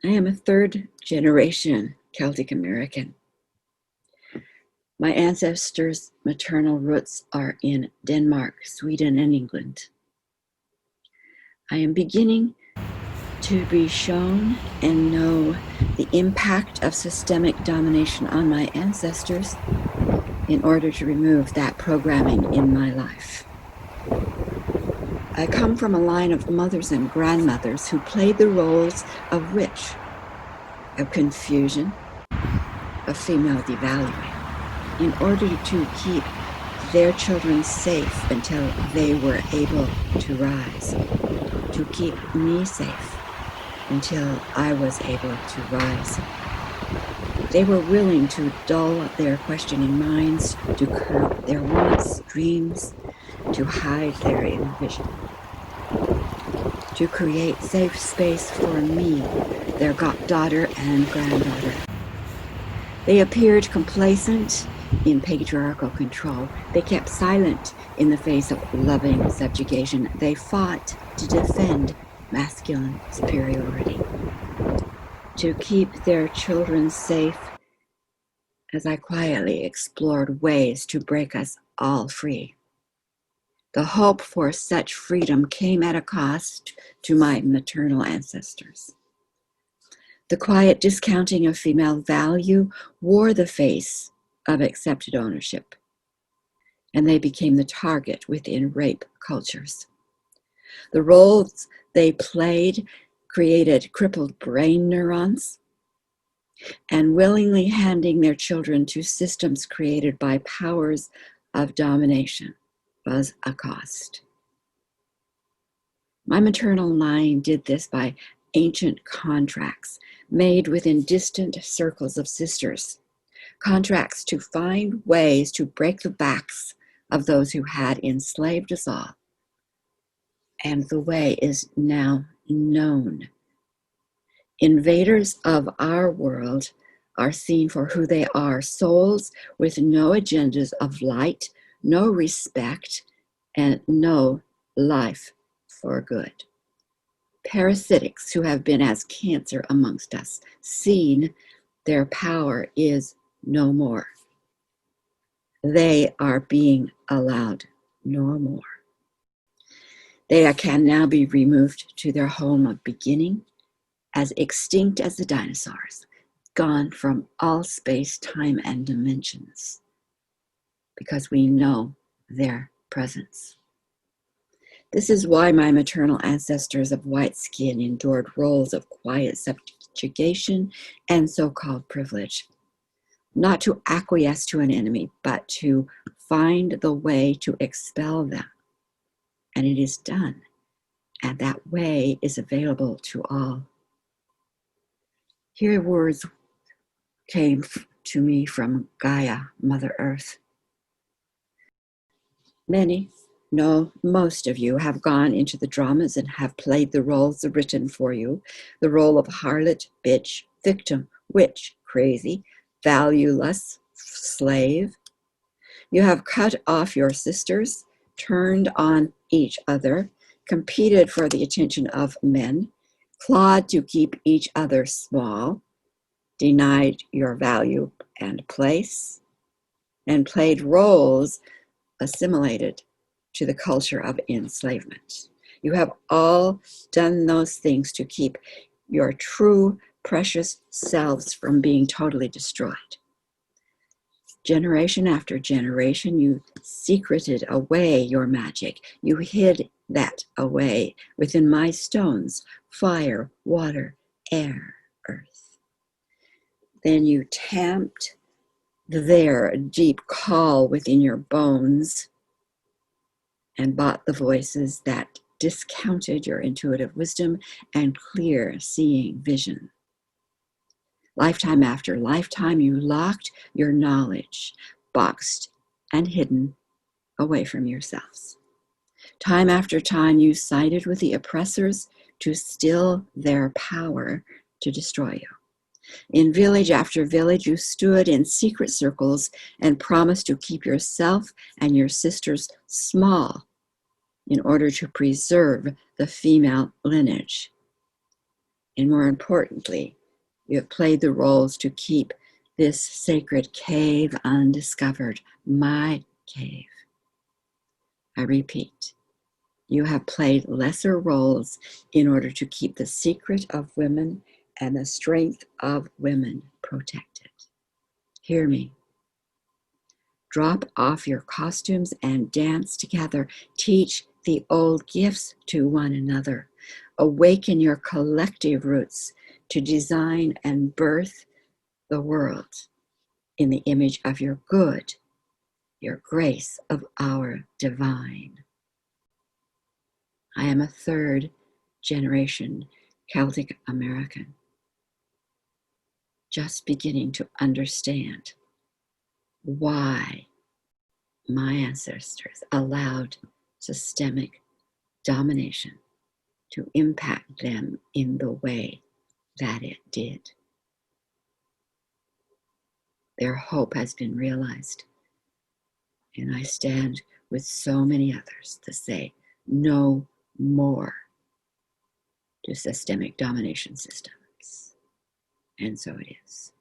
I am a third generation Celtic American. My ancestors' maternal roots are in Denmark, Sweden, and England. I am beginning to be shown and know the impact of systemic domination on my ancestors in order to remove that programming in my life. I come from a line of mothers and grandmothers who played the roles of witch, of confusion, of female devaluing, in order to keep their children safe until they were able to rise, to keep me safe until I was able to rise. They were willing to dull their questioning minds, to curb their wants, dreams, to hide their inner vision, to create safe space for me, their daughter and granddaughter. They appeared complacent in patriarchal control. They kept silent in the face of loving subjugation. They fought to defend masculine superiority, to keep their children safe as I quietly explored ways to break us all free. The hope for such freedom came at a cost to my maternal ancestors. The quiet discounting of female value wore the face of accepted ownership, and they became the target within rape cultures. The roles they played created crippled brain neurons, and willingly handing their children to systems created by powers of domination was a cost. My maternal line did this by ancient contracts made within distant circles of sisters, contracts to find ways to break the backs of those who had enslaved us all. And the way is now known. Invaders of our world are seen for who they are, souls with no agendas of light, no respect, and no life for good. Parasitics who have been as cancer amongst us, seen their power is no more. They are being allowed no more. They can now be removed to their home of beginning, as extinct as the dinosaurs, gone from all space, time, and dimensions, because we know their presence. This is why my maternal ancestors of white skin endured roles of quiet subjugation and so-called privilege, not to acquiesce to an enemy, but to find the way to expel them. And it is done, and that way is available to all. Here words came to me from Gaia, Mother Earth. Many, no, most of you have gone into the dramas and have played the roles written for you, the role of harlot, bitch, victim, witch, crazy, valueless, slave. You have cut off your sisters, turned on each other, competed for the attention of men, clawed to keep each other small, denied your value and place, and played roles assimilated to the culture of enslavement. You have all done those things to keep your true, precious selves from being totally destroyed. Generation after generation, you secreted away your magic. You hid that away within my stones, fire, water, air, earth. Then you tamped their deep call within your bones and bought the voices that discounted your intuitive wisdom and clear seeing vision. Lifetime after lifetime, you locked your knowledge, boxed and hidden away from yourselves. Time after time, you sided with the oppressors to still their power to destroy you. In village after village, you stood in secret circles and promised to keep yourself and your sisters small in order to preserve the female lineage. And more importantly, you have played the roles to keep this sacred cave undiscovered, my cave. I repeat, you have played lesser roles in order to keep the secret of women and the strength of women protected. Hear me. Drop off your costumes and dance together. Teach the old gifts to one another. Awaken your collective roots to design and birth the world in the image of your good, your grace of our divine. I am a third generation Celtic American, just beginning to understand why my ancestors allowed systemic domination to impact them in the way that it did. Their hope has been realized, and I stand with so many others to say no more to systemic domination systems. And so it is.